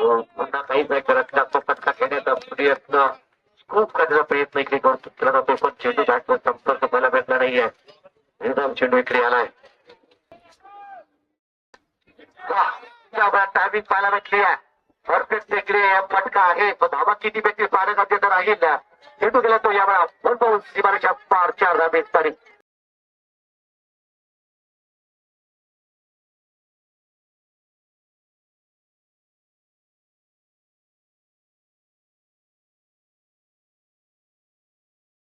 पुन्हा काहीच नाही करत तो फटका खेळण्याचा प्रयत्न खूप करण्याचा प्रयत्न इकडे करतो केला जातो पण चेंडू बॅटवर संपर्क मला भेटला नाहीये. एकदम चेंडू इकडे आलाय. टायमिंग पाहायला भेटली आहे. परफेक्ट इकडे फटका आहे पण धावा किती भेटली पाहण्यासाठी तर राहील ना. चेंडू गेला तो यावेळा सीमारेषा पार 4 धाबे तरी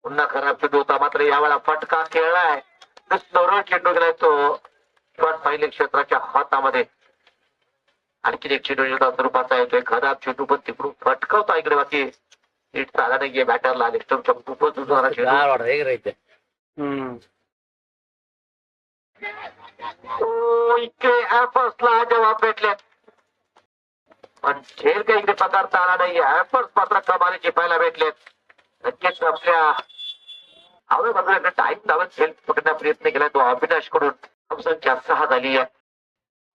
पुन्हा खराब चेंडू होता मात्र यावेळा फटका खेळलाय. सरळ चेंडू गेलाय तो पहिले क्षेत्राच्या हातामध्ये. आणखी एक चेंडू स्वरूपाचा येतोय खराब चेंडू पण तिकडून फटकवता इकडे बाकी नीट चाला नाहीये बॅटरला. लेफ्टच्या खूपच उजवा चेंडू इकडे ऍपल्सला जबाब भेटले पण खेळ काही इकडे पकडता आला नाहीये. ऍपल्स मात्र कमालीचे पाहायला भेटलेत. नक्कीच आपल्या आवड बाजूला टाईम लावत खेळ पकडण्याचा प्रयत्न केला तो अविनाश कडून संख्या 6 झाली आहे.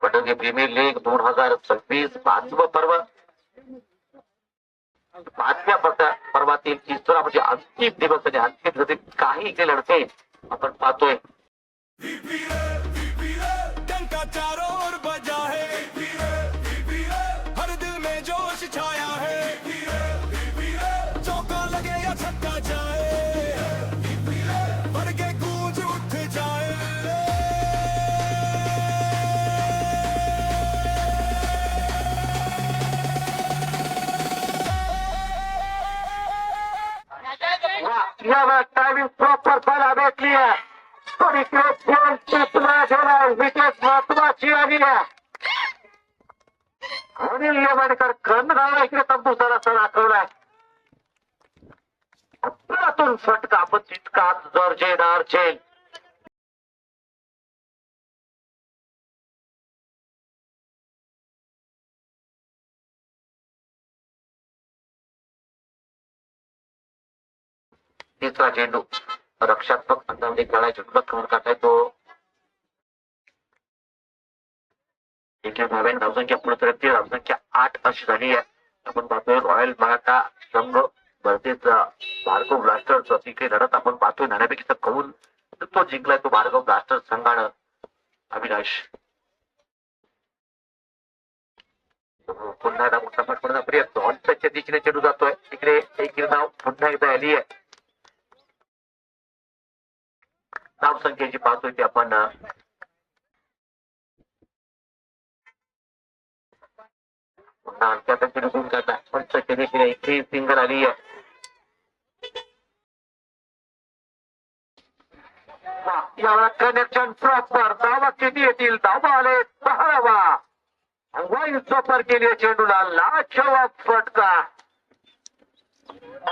पटोली प्रीमियर लीग 2026 5वं पर्व 5व्या पर्वातील तिसरा म्हणजे अंतिम दिवस आणि अंतिम दिवशी काही इकडे लढते आपण पाहतोय. टायमिंग प्रॉपर पाहायला भेटली आहे. पण इकडे विकेट महत्वाची आली आहे. अनिल येवणकर खंडगावला इकडे तंबूचा रस्ता दाखवलाय. अप्रतून फटका पण तितकाच दर्जेदार झेल. तिसरा चेंडू रक्षात्मक अंदामध्ये खेळाय चेंडूला कव्हर करताय तो धावसंख्या पुढे धावसंख्या 8 अशी झाली आहे. आपण पाहतोय रॉयल मराठा संघ भरतीचा भार्गव ब्लास्टर्स तिकडे लढत आपण पाहतोय. नाण्यापैकीचा कौल तो जिंकलाय तो भार्गव ब्लास्टर्स संघानं. अविनाश पुन्हा एकदा मोठा फटकण्याचा प्रयत्न ऑनच्या दिशेने चेंडू जातोय. तिकडे एक नाव पुन्हा एकदा आली आहे. धावसंख्येची पाहतोय ते आपण सिंगल आली आहे. कनेक्शन प्रॉपर धावा किती येतील धावा आले 10वा वाईसोपर केली चेंडूला लाजवाब फटका.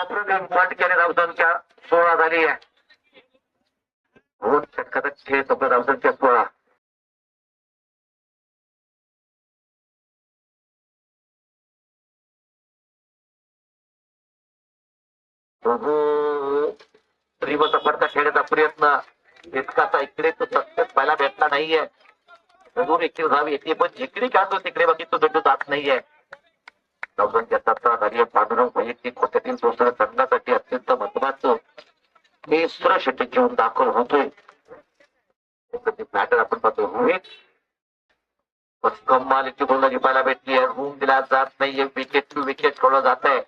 अप्रतिम फटक्याने धावसंख्या 16 झाली आहे. 2 षटकाचा खेळ संपला धावसंख्या 16. त्रिवचा फटका खेळण्याचा प्रयत्न इतकाचा इकडे तो सत्य पाहायला भेटला नाहीये. अजून एक धाव येते पण जिकडे काढतो तिकडे बाकी तो चेंडू जात नाहीये. धावसंख्या 17 झाली आहे. पांडुरंग वैयक्तिक कोट्यातील दुसऱ्या संघासाठी अत्यंत महत्वाचं तिसरं षटक घेऊन दाखल होतोय. बॅटर आपण पाहतो रोहित कमालीची गोलंदाजी पाहायला भेटली आहे. रूम दिला जात नाहीये. विकेट टू विकेट खेळलं जात आहे.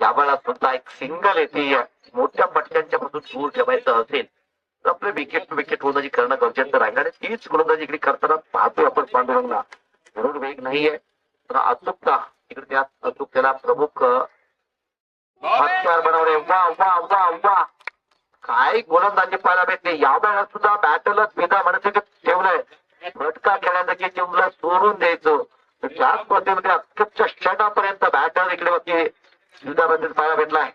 यावेळेला सुद्धा एक सिंगल येते. मोठ्या पटक्यांच्या पासून दूर ठेवायचं असेल तर आपले विकेट टू विकेट गोलंदाजी करणं गरजेचं राहील. आणि तीच गोलंदाजी इकडे करताना पाहतोय आपण पांडुरंगला. जरूर वेग नाहीये तर अचूकता इकडे त्या अचूकतेला प्रमुख हत्यार बनवले. वा वा वा वा काय गोलंदाजी पाहायला भेटले. यावेळेला सुद्धा बॅटरला विधा म्हणत ठेवलंय. फटका खेळण्यासाठी चेंडूला सोडून द्यायचं. त्याच पद्धतीमध्ये अत्यंत षटापर्यंत बॅटर इकडे बाकी युद्धाबद्दल पाहायला भेटलाय.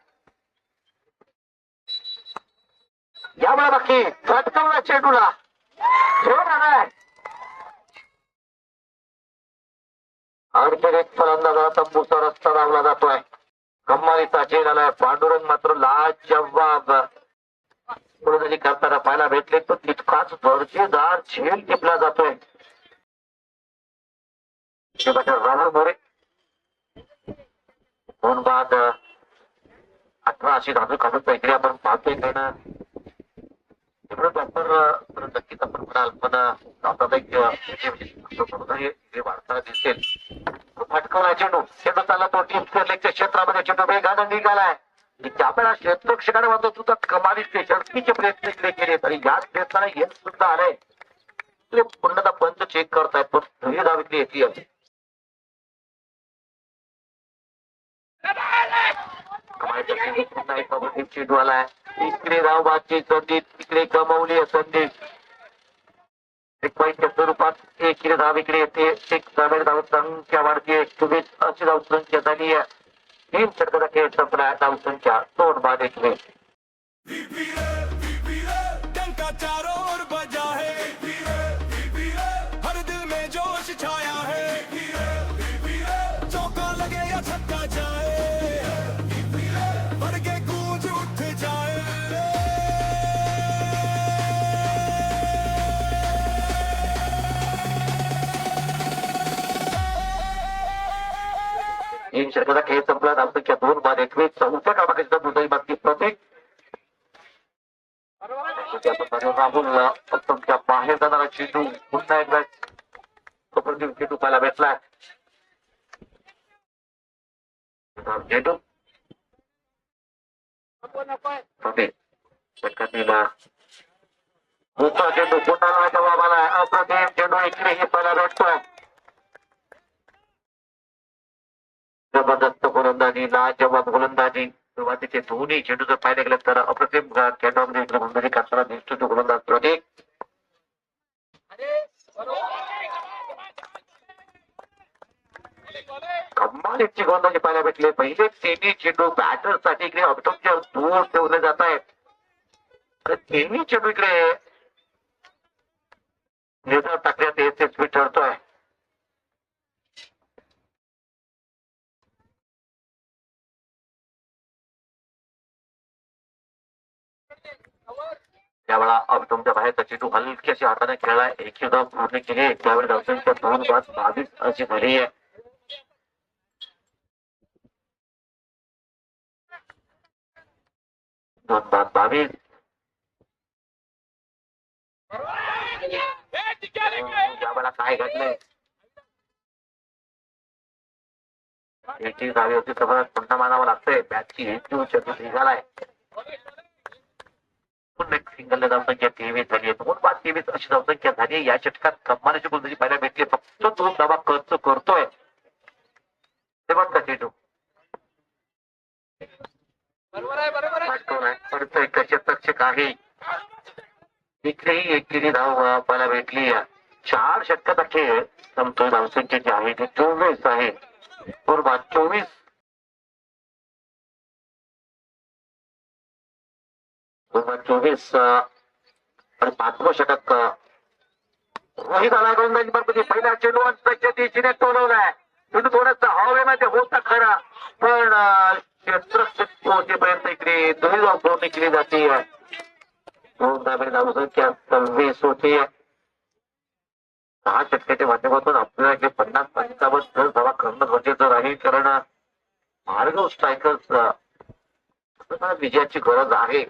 यावेळेला बाकी फटकावला चेंडूला आणखी एक फलंदाजाला तंबूचा रस्ता लावला जातोय. कमालीचा झेल आलाय. पांडुरंग मात्र लाजवाब गोलंदाजी करताना पाहायला भेटले तर तितकाच दर्जेदार झेल टिपला जातोय. राहुल मोरे दोन बाद 18 अशी धावून काढून इकडे आपण पाहतोय कारण एवढं प्रॉपर नक्कीच आपण म्हणाल पण आता एक जे वाढताना दिसेल फटकवला चेंडू चेंडू चालला तो टीम लेगच्या क्षेत्रामध्ये चेंडू वेगानं निघालाय त्यावेळेला क्षेत्ररक्षकाने म्हणतो तू तर कमालीचे शर्तीचे प्रयत्न इकडे केले तरी याच प्रयत्नाला यश सुद्धा आलंय पूर्णतः पंच चेक करतायत पण दुही धाव इकडे येते पुन्हा एक पॉझिटिव्ह चेंडू आलाय इकडे धावबाची संधी तिकडे गमावली संधी एक पॉईंटच्या स्वरूपात एक धाव इकडे येते एक धाव संख्या वाढते 24 अशी धाव संख्या झाली आहे 3 षटकाचा खेळ संपला धाव संख्या 2 बाद 1 तीन षटकाचा खेळ संपला धाव संख्या 2 बाद 21 चौथ्या क्रमांकाची दुसरी बातमी प्रत्येक राहुल तुमच्या बाहेर जाणारा चेंडू पुन्हा एकदा सुप्रदीप चेंडू पाहायला भेटला चेंडू षटकातील दुसरा चेंडू पुन्हा जबाबाला अप्रतिम चेंडू इकडेही पाहायला भेटतोय जबरदस्त गोलंदाजी लाजवाब गोलंदाजी सुरुवातीचे दोन्ही चेंडू जर पाहिजे गेले तर अप्रतिम चेंडूमध्ये गोलंदाजी करताना दिसतो तो गोलंदाज प्रतीक कमालीची गोलंदाजी पाहायला भेटले पहिले तिन्ही चेंडू बॅटर साठी इकडे ऑप्टॉपच्या दूर ठेवले जात आहेत तिन्ही चेंडू इकडे निर्धार टाकण्यात यशस्वी ठरतोय त्यावेळेला तुमच्या बाहेरचा चेंडू हलक्याशी हाताने खेळलाय एक धाव पूर्ण केली त्यावेळी धावसंख्या 2 बाद 22 अशी झाली आहे त्यावेळेला काय घडलंय धावी होती सगळं पुन्हा मानावं लागतंय बॅटची चेंडू निघालाय सिंगल धावसंख्या 23 झाली 2 बाद 23 अशी धावसंख्या झाली या षटकात कमालीची गोलंदाजी पाहायला भेटली फक्त 2 धावा खर्च करतोय चेंडू परतोय क्षेत्ररक्षक आहे इकडेही एकेरी धाव पाहायला भेटली 4 षटकाचा खेळ संपतोय धावसंख्येची आहे ती 24 आहे 2 बाद 24 2024 आणि 5वं षटक रोहित आला गोलंदाजी मार्फत पहिला चेंडू अंतराच्या दिशेने टोलवलाय चेंडू थोडासा हवेमध्ये होता खरा पण क्षेत्ररक्षक पोहोचेपर्यंत इकडे दोन्ही धाव पूर्ण केली जाते 2 धाबे धावसंख्या 26 होते 6 षटकाच्या माध्यमातून आपल्याला 50-55 धावा करणं गरजेचं राहील कारण भार्गव स्ट्रायकर्स विजयाची गरज आहे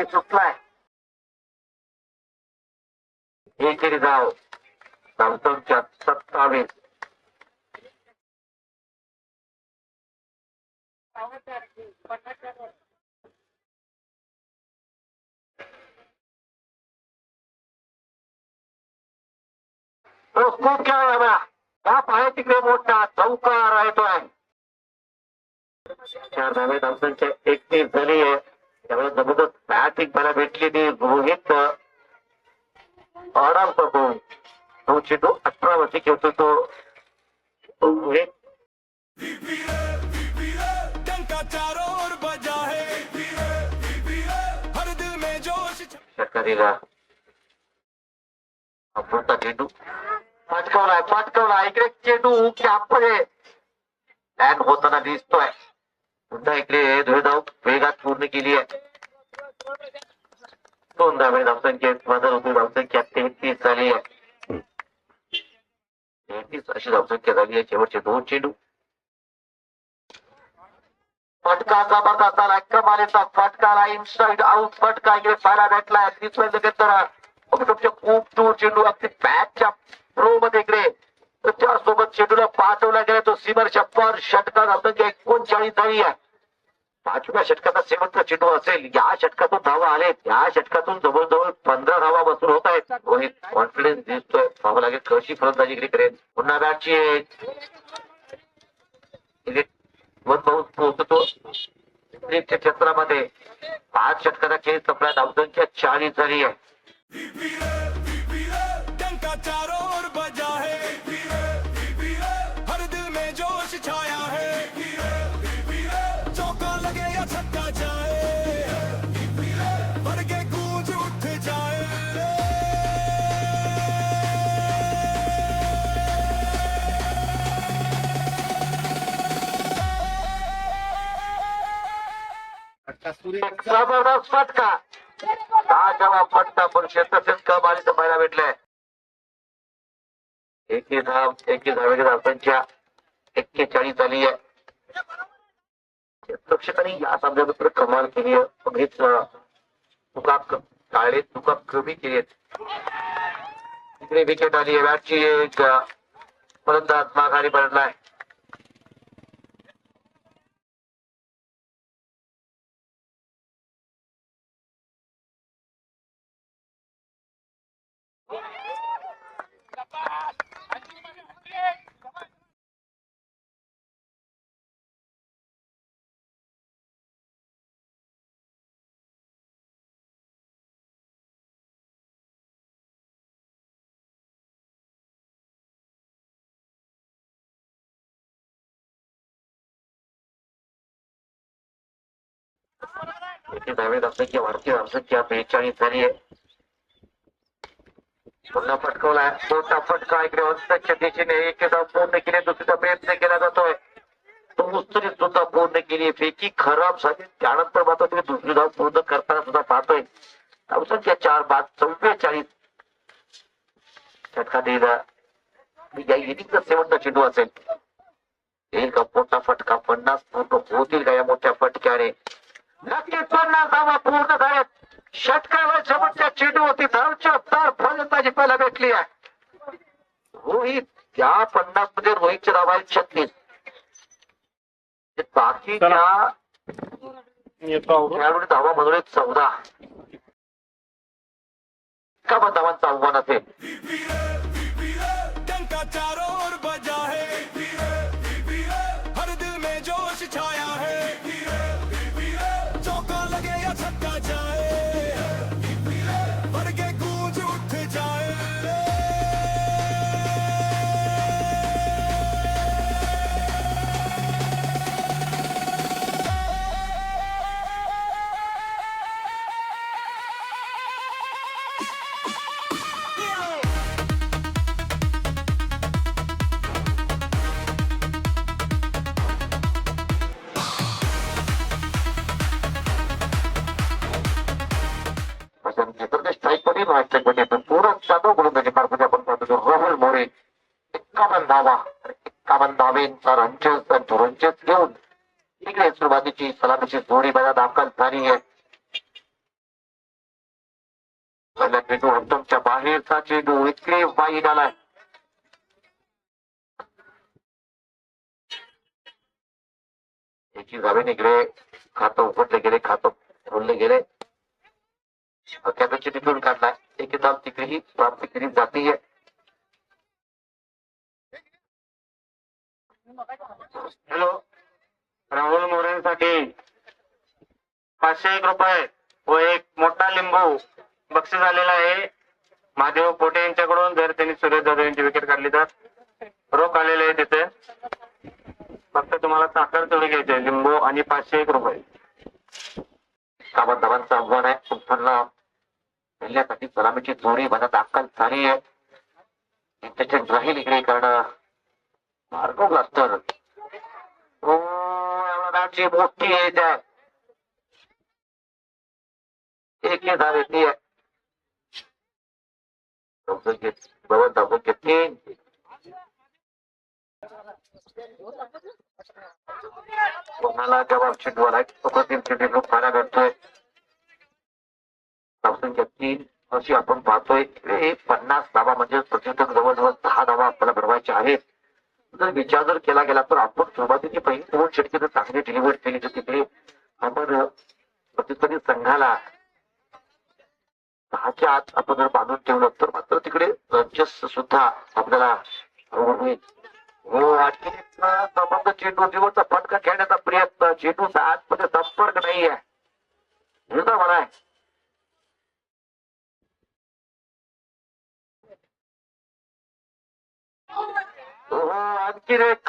सुटलाय एकेरी धाव धावसंख्या 27 खूप खेळ त्या पाय तिकडे मोठा चौकार राहतोय 4 धावे धावसंख्या 31 झाली आहे त्यामुळे जबरदस्त बॅटिंग मला भेटली ती रोहित आराम करतो तो चेंडू 18 वरती खेळतो तो रोहित षटकारीला मोठा चेंडू फटकवला इकडे चेंडू कॅपमध्ये लँड होताना दिसतोय पुन्हा इकडे 2 धाव वेगात पूर्ण केली आहे दोन धावे धावसंख्येत बदल होती. धावसंख्या 33 झाली आहे. 33 अशी धावसंख्या झाली आहे. शेवटचे दोन चेंडू. फटका जबरदस्त आला. कमालीचा फटका आला. इनसाइड आउट फटका इकडे पाहायला भेटला. खूप दूर चेंडू अगदी बॅटच्या प्रो मध्ये इकडे त्याच्यासोबत चेंडूला पाठवला गेला. तो सीमरच्या पर षटका धावसंख्या 39 झाली आहे. 5व्या षटकाचा शेवटचा चेंडू असेल. या षटकातून धावा आले. या षटकातून जवळजवळ 15 धावा बसून होत आहेत. रोहित कॉन्फिडन्स दिसतोय. पाहावं लागेल कशी फलंदाजी इकडे करेल. पुन्हा बॅटची पोहोचतो स्ट्रीपच्या क्षेत्रामध्ये. 5 षटकाचा खेळ संपला. धावसंख्या 40 झाली आहे. जबरदस्त फटका. हा फटका पण क्षेत्रक्षेत्र कमालीचं पाहायला भेटलंय. एकी धावेची धावसंख्या 41 झाली आहे. क्षेत्रक्षकांनी या सामन्यात कमाल केली आहे. हेच चुका टाळले. चुका कमी केली आहेत. इकडे विकेट आली आहे. बॅटची एक फलंदाज माघारी पडलाय. धावे धावसंख्या भारतीय धावसंख्या 42 झाली आहे. पुन्हा फटकवलाय. मोठा फटका इकडे अंतच्या दिशेने. एक धाव पूर्ण केली. दुसरीचा प्रयत्न केला जातोय. तो मुस्तरीत सुद्धा पूर्ण केली. फेकी खराब झाली. त्यानंतर मात्र तुम्ही दुसरी धाव पूर्ण करताना सुद्धा पाहतोय. धावसंख्या 4-5-44 षटका दिला. या इनिंगचा शेवटचा चेंडू असेल. एक मोठा फटका. 50 पूर्ण होतील का या मोठ्या फटक्याने? नक्कीच 50 धावा पूर्ण झाल्यात. षटकावर शेवटच्या चेंडू होती. धावच्या तर फलंदाजी पाहायला भेटली आहे. रोहित त्या 50 मध्ये रोहितच्या धावा आहेत 36. बाकीच्या खेळाडूंनी धावा बनवले 14. का धावांचं आव्हान असेल. राहुल मोरे 51 धावा. 51 धावेंचा रंजस घेऊन इकडे सुरुवातीची सलामीची जोडी बघा दाखल झाली आहे. चेंडू हंटमच्या बाहेरचा चेंडू इतके वाईट आलाय. एकी धावेने इकडे खातं उघडले गेले. खातं खोलले गेले. कॅप्टनची तिथून काढलाय. एक धाव तिकडेही प्राप्त केली जाते. हॅलो. राहुल मोरेंसाठी 501 रुपये व एक मोठा लिंबू बक्षीस आलेला आहे. महादेव पोटे यांच्याकडून. जर त्यांनी सुरेश जाधव यांची विकेट काढली तर रोख आलेले आहे तिथे. फक्त तुम्हाला साखर तेवढी घ्यायची. लिंबू आणि 501 रुपये. धावांचं आव्हान आहे. पुन्हा पहिल्यासाठी सलामीची जोडी बघा दाखल झाली आहे. त्याचे राहील इकडे कारण मार्ग ब्लास्टर मोठी आहे. एक धाव येते. धावून घेतली. कोणाला जबाब चेंडूला अप्रतिम चेंडू पाहायला भेटतोय. धावून घेतली अशी आपण पाहतोय. 50 धावा म्हणजे प्रतिशतक जवळजवळ 10 धावा आपल्याला मिळवायच्या आहेत. जर विचार जर केला गेला तर आपण सुरुवातीची पहिली 2 षटके जर चांगली डिलिव्हर केली तर तिकडे आपण प्रतिस्पर्धी संघाला 10च्या आत आपण जर बांधून ठेवलं तर मात्र तिकडे रंजस सुद्धा आपल्याला होईल. हो, आणखी संबंध चेंडू दिवसचा फटका खेळण्याचा प्रयत्न. चेंडूचा आतमध्ये संपर्क नाहीये. मला आहे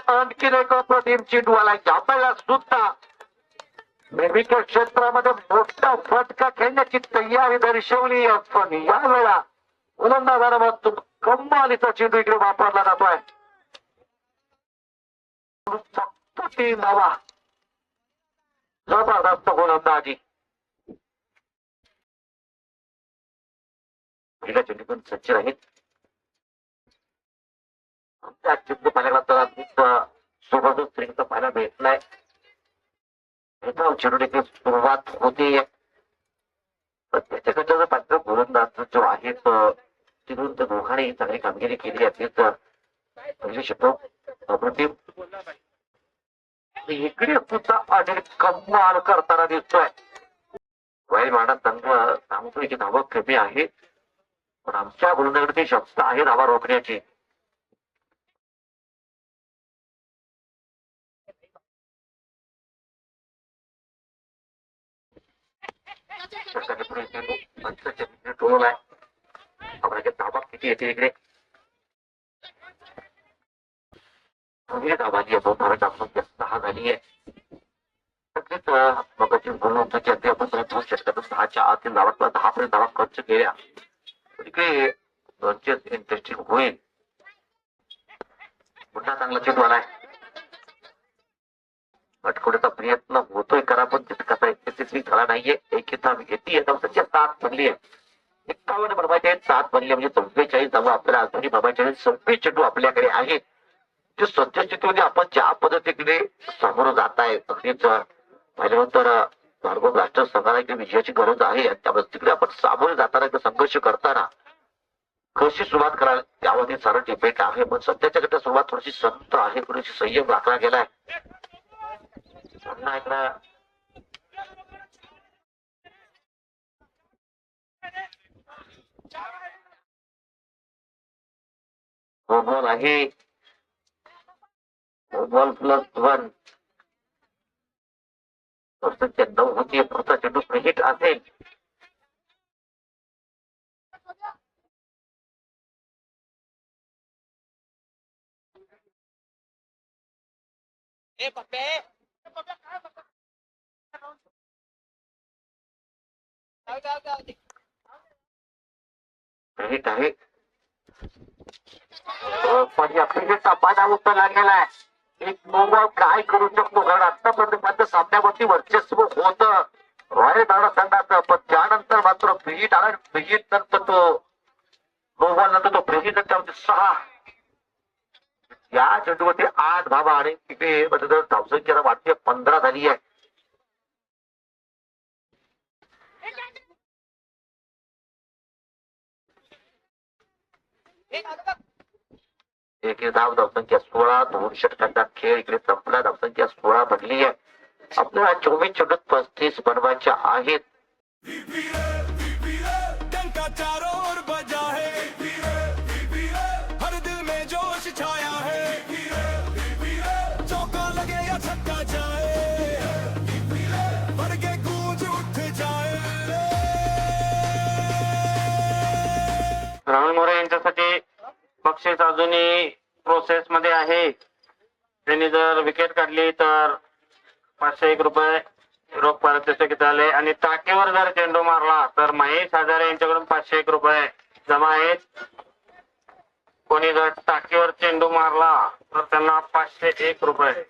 आणखी एक अप्रतिम चेंडू आला. आपल्याला सुद्धा विकेट क्षेत्रामध्ये मोठा फटका खेळण्याची तयारी दर्शवली. पण यावेळा गोलंदाजाला कमालीचा चेंडू इकडे वापरला जातोय. फक्त 3 धावा. जबरदस्त गोलंदाजी. पहिल्या चेंडूतून सज्ज आहेत. त्या चेंडू पाहिला तर जबरदस्त स्त्रिंगचा पाहायला भेटलाय. चेंडू देखील सुरुवात होते. त्याच्याकडचा पात्र गोलंदाज जो आहे तिथून त्या दोघांनी चांगली कामगिरी केली आहे. तर पहिले षटक अप्रतिम. इकडे सुद्धा अनेक कमाल करताना दिसतोय. वाईट माडा संघ सांगतोय की धावा कमी आहे पण आमच्या गोलंदाजाकडे क्षमता आहे धावा रोखण्याची. धावा किती येते इकडे धावा 10 झाली आहे. मगाची गोलंदाजी अगदी आपण 2 षटकातून 10च्या आतील धावा 10 पर्यंत धावा खर्च केल्या. तिकडे इंटरेस्टिंग होईल. पुन्हा चांगला चेंडू आलाय. अटकवण्याचा प्रयत्न होतोय करा पण तितकासा यशस्वी झाला नाहीये. एक धाव घेतली 7 बनली आहे. 51 बनवायचे आहेत. 7 बनले म्हणजे 44 धावा आपल्याला अजूनही बनवायचे आहेत. 26 चेंडू आपल्याकडे आहेत. जे सद्यस्थितीमध्ये आपण ज्या पद्धतीकडे समोर जात आहे अगदीच पाहिल्यानंतर भार्गव राष्ट्र संघाला इकडे विजयाची गरज आहे. त्यामुळे तिकडे आपण सामोरे जाताना संघर्ष करताना कशी सुरुवात कराल त्यावरती सारं डिपेंड आहे. पण सध्याच्या गटात सुरुवात थोडीशी संत आहे. थोडीशी संयम राखला गेलाय. पुन्हा एकदा बॉल आहे. बॉल +1 सध्या 9 होती. पुढचा चेंडू हिट असेल. हिट आहे. पण आपली तपासा उत्तर लागलेला आहे. एक मोबाईल काय करू शकतो कारण आतापर्यंत मात्र सामन्यावरती वर्चस्व होत रॉयल दाडा संघाचं. पण त्यानंतर मात्र फ्रीहिट आला. फ्रीहिट नंतर तो मोबाईल नंतर तो फ्रीहिट नंतर 6 या चेंडूवरती 8 धावा आणि तिथे धावसंख्या वाटते 15 झाली आहे. एक धावसंख्या 16. 2 षटकांचा खेळ इकडे संपला. धावसंख्या 16 बनली आहे. आपल्याला 24 चेंडूत 35 बनवायच्या आहेत. राहुल मोरे यांच्यासाठी बक्षीस अजूनही प्रोसेस मध्ये आहे. त्यांनी जर विकेट काढली तर 501 रुपये रोख पारितोषिक झाले आणि टाकीवर जर चेंडू मारला तर महेश हजारे यांच्याकडून 501 रुपये जमा आहेत. कोणी जर टाकीवर चेंडू मारला तर त्यांना 501 रुपये.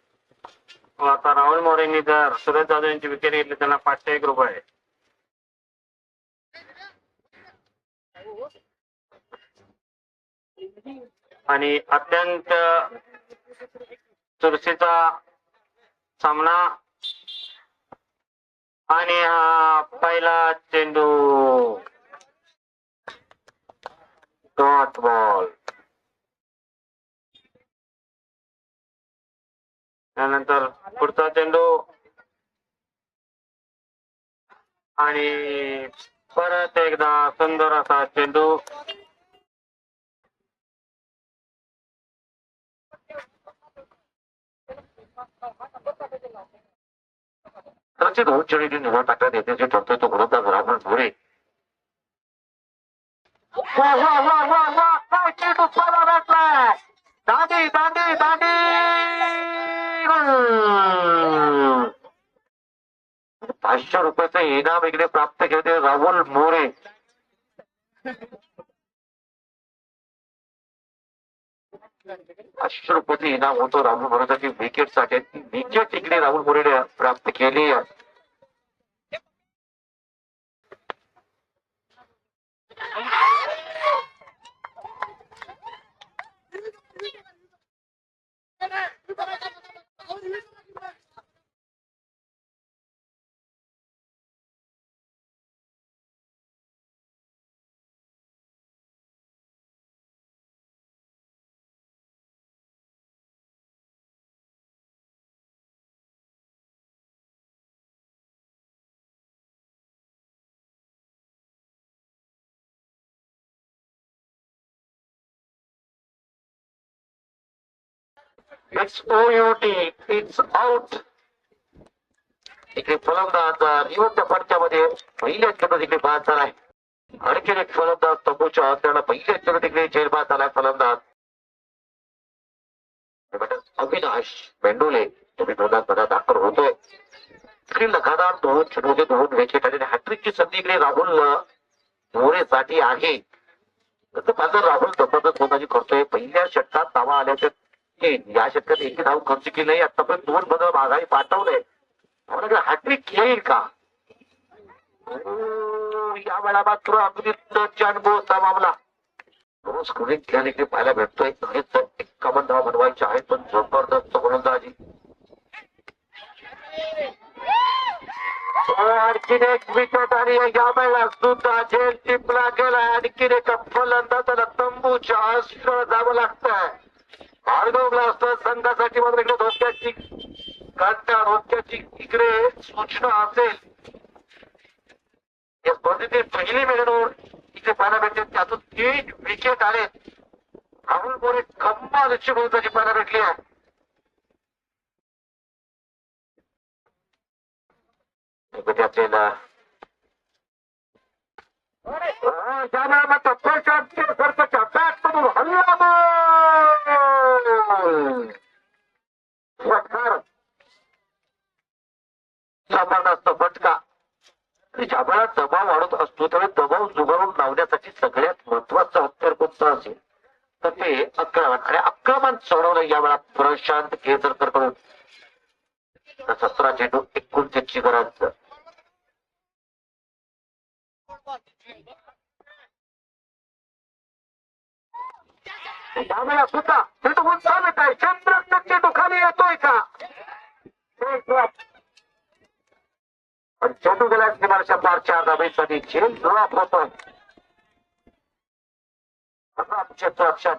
आता राहुल मोरेंनी जर सुरेश जाधव यांची विकेट घेतली त्यांना 501 रुपये. आणि अत्यंत चुरशीचा सामना आणि हा पहिला चेंडू डॉट बॉल. त्यानंतर पुढचा चेंडू आणि परत एकदा सुंदर असा चेंडू. त्याचे दोन चेंडू निवड टाकण्यात येते जे ठरतोय तो गोलंदाज राहुल मोरे. वा वा वा वा वा काय चेंडू चाला भेटलाय. दांडी दांडी दांडी गोल. 500 रुपयाचं इनाम इकडे प्राप्त केले राहुल मोरे. ₹500 इनाम होतो राहुल मोरेसाठी विकेट साठी. विकेट इकडे राहुल मोरेने प्राप्त केली. It's OUT. It's out. इकडे फलंदाज रिवरच्या फटक्यामध्ये पहिल्या चेंडूत इकडे बाद झालाय. आणखी एक फलंदाज तंबूच्या त्याला पहिल्या चेंडूत इकडे झेलबाद झालाय फलंदाज. अविनाश बेंडोले तुम्ही मैदानात दाखल होतोय. इकडे लगातार दोन चेंडूचे 2 विकेट आणि हॅट्रिकची संधी इकडे राहुल मोरेसाठी आहे. तसं माझं राहुल जबरदस्त गोलंदाजी करतोय. पहिल्या षटकात धावा आल्याचे या षटकात एकही धाव खर्च केली नाही. आतापर्यंत 2 बदल माघारी पाठवले. हॅट्रिक येईल का या वेळा मात्र अगदी अनुभवचा मामला रोज स्क्रीन खेळ इकडे पाहायला भेटतोय. 51 धावा बनवायच्या आहेत पण जबरदस्त गोलंदाजी. आणखीन एक विकेट आणि या वेळेला सुद्धा झेल टिपला गेला. आणखीन एक फलंदाजाला तंबूच्या आश्रय जावं लागतंय. भार्गव ग्लास्टर संघासाठी मात्र इकडे धोक्याची इकडे सूचना असेल. या स्पर्धेतील पहिली मिळवणूक इकडे पाहायला भेटते. त्यातून 3 विकेट आले. राहुल मोरे कमालीची गोलंदाजी पाहायला भेटली आहे. आपल्याला जबरदस्त फटका. ज्यावेळेला दबाव वाढत असतो त्यावेळी दबाव जुगारून लावण्यासाठी सगळ्यात महत्वाचं हत्यार कोणतं असेल तर ते आक्रमण. आणि आक्रमण चढवलं यावेळा प्रशांत केसरकर कडून. 17 चेंडू 29 गरज. यावेळेला सुद्धा चेंडू चालत आहे. चंद्रकांत चेंडू खाली येतोय का पण चेंडू गेला किमानच्या 4 धावेसाठी झेल ड्रॉप होतोय. क्षेत्ररक्षण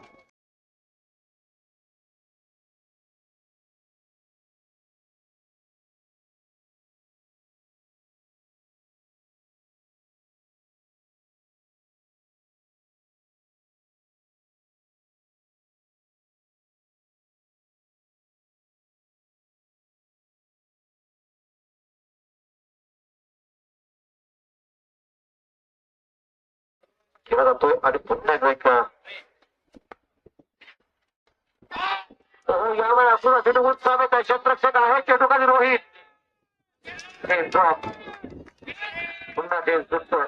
केला जातोय आणि पुन्हा एकदा यावेळी असून चेंडू उत्साहित आहे. क्षेत्ररक्षक आहे चेंडू खाली रोहित. ड्रॉप पुन्हा ते सुटतोय.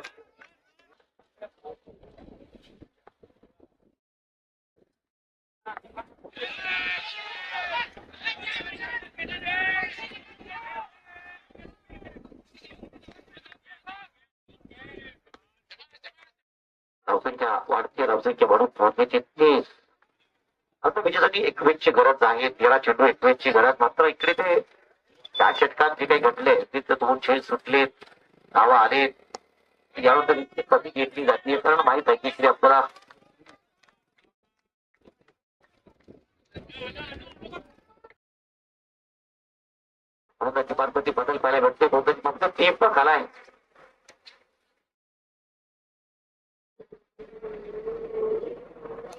धावसंख्या वाढते. धावसंख्या वाढून पोहोचण्याची 30 आता विजयासाठी एकवेसची गरज आहे. 13 चेंडू 21ची गरज. मात्र इकडे ते त्या षटकात जे काही घडले तिथे 2 चेंड सुटले, धावा आले, यानंतर इतकी कमी घेतली जाते कारण माहित आहे की इकडे आपल्याला बहुतांची मार्फती बदल पाहायला भेटते. बहुतांची फक्त ते पण आलाय.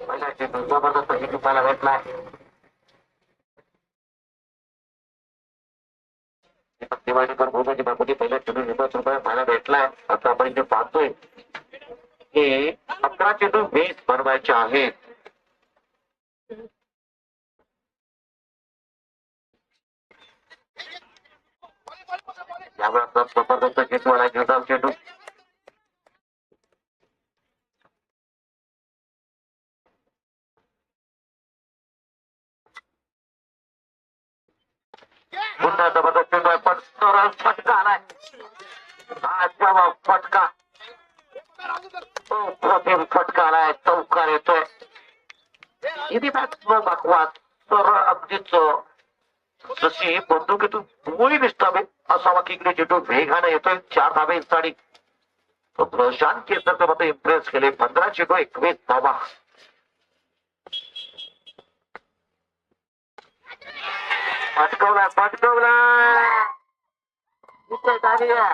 पहिला चेंडू जबरदस्त हिट पाहायला भेटलाय. दिवाळीकर बहुतांची मार्फती पहिल्या चेंडू निर्माण पाहायला भेटलाय. आता आपण इथे पाहतोय की 11 चेंडू 20 बनवायचे आहेत. यावेळेस जबरदस्त चेंडू आला. निर्धाव चेंडू पुन्हा जबरदस्त चेंडू आहे पण सरळ फटका आलाय. हा तेव्हा फटका, तो प्रथम फटका आलाय. चौकार येतोय. किती बकवास. सरळ अगदीच जशी बंदुकीतून गोळी निसटावे असा वाकी इकडे चेंडू वेगाने येतोय. 4 धाबे इंचाडी. तो प्रशांत केसरकर मध्ये इम्प्रेस केले. 15 चेंडू 21 धावा. पटकवला पटकवला. इथे झाली आहे.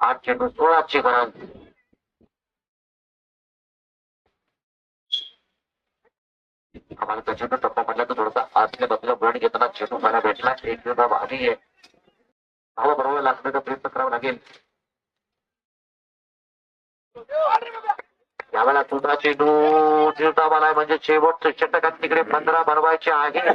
आठ चेंडू 16ची गरज. आम्हाला त्या चेंडू टप्पा म्हटलं तर थोडासा आतल्या बाजूला बॉल घेताना चेंडू पाहायला भेटला. एक धाव आली आहे. धावा बरोबर लागण्याचा प्रयत्न करावा लागेल. यावेळेला सुद्धा चेंडू निर्धाव आलाय म्हणजे शेवटच्या षटकात तिकडे 15 बनवायचे आहे.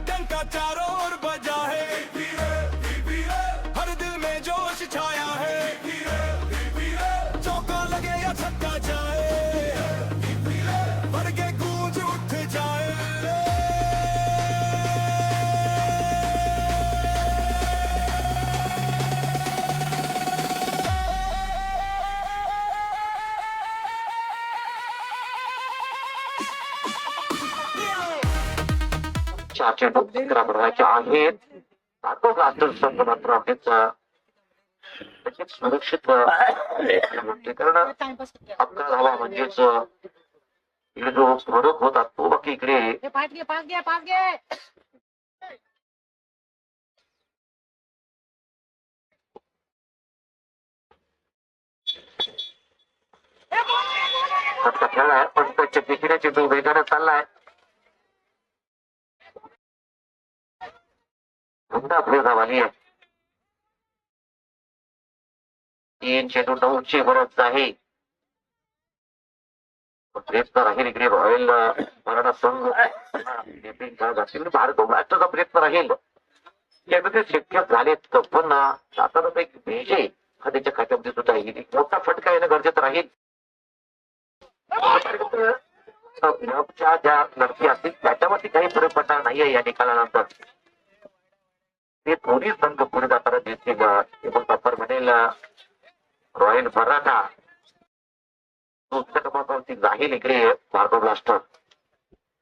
डंका चारों ओर बजा है, हर दिल में जोश छाया है, चौका लगे या छक्का जाए, भर के गूंज उठ जाए। चार चेंडू 11 बनवायचे आहेत. आता ब्लास्टर संघ मात्र अगदीच त्याची सुरक्षित म्हणते कारण 11 धावा म्हणजेच इकडे जो फरक होता तो बाकी इकडे फटका खेळलाय पण त्याच्या तिसऱ्या चेंडू वेगाने चाललाय. पुन्हा पुढे धाव आली आहे. 3 चेंडू 9ची गरज आहे. प्रयत्न राहील इकडे रॉयल मराठा संघ भारत ब्लास्टरचा प्रयत्न राहील. यामध्ये शक्य झालेत पण आता एक विजय हा त्याच्या खात्यामध्ये सुद्धा येईल. एक मोठा फटका येणं गरजेचं राहील. ज्या लढती असतील त्याच्यावरती काही फरक पडणार नाहीये या निकालानंतर. ते दोन्ही संघ पुढे जाताना दिसतील. टप्पर म्हणेल रॉयल मराठा दुसऱ्या क्रमांकावरती जाईल इकडे भारत ब्लास्टर.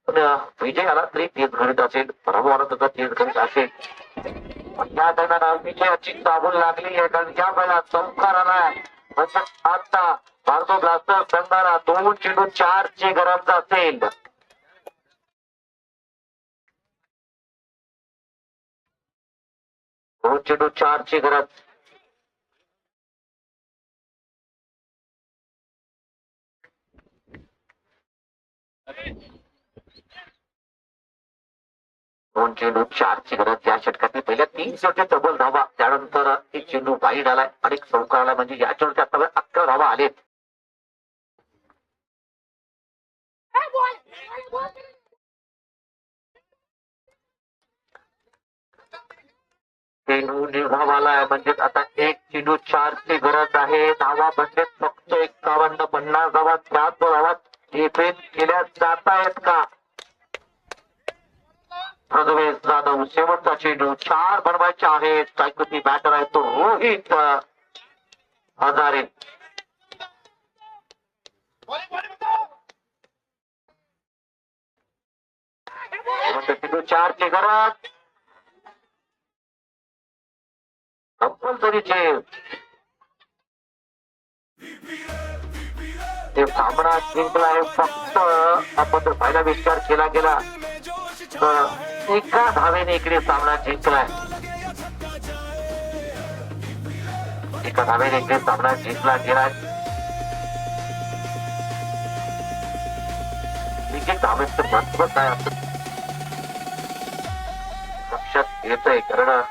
पण विजय आला तरी तेच घडत असेल. पराभव आला तर तेच घडत असेल. त्या दरम्यान विजयाची दाबून लागली आहे कारण ज्या वेळेला चौकार आलाय म्हणजे आता भारत ब्लास्टर संघाला 2 चेंडू 4 ची गरज असेल. 2 चेंडू 4 ची गरज. 2 चेंडू 4ची गरज या षटकातील. पहिल्या 3 षटके डबल धावा, त्यानंतर एक चेंडू वाईड आलाय आणि एक चौकार आला, म्हणजे याच्यावरती आता 11 धावा आलेत. चेंडू निर्धाव आलाय, म्हणजे आता एक चेंडू 4ची गरज आहे. धावा बनलेत फक्त 51. 50 धावा, 73 धावा झेपेत केल्या जात आहेत का? प्रथमेश जाधव शेवटचा चेंडू 4 बनवायचे आहेत. सायकलची बॅटर आहे तो रोहित हजारे. चेंडू 4ची गरज, कंपल्सरी चेंज. ते सामना जिंकला आहे. फक्त आपण जर पहिला विचार केला गेला तर एका धावेने इकडे सामना जिंकलाय. एका धावेने इकडे सामना जिंकला गेलाय. धावेचं महत्व काय असं लक्षात येतंय, कारण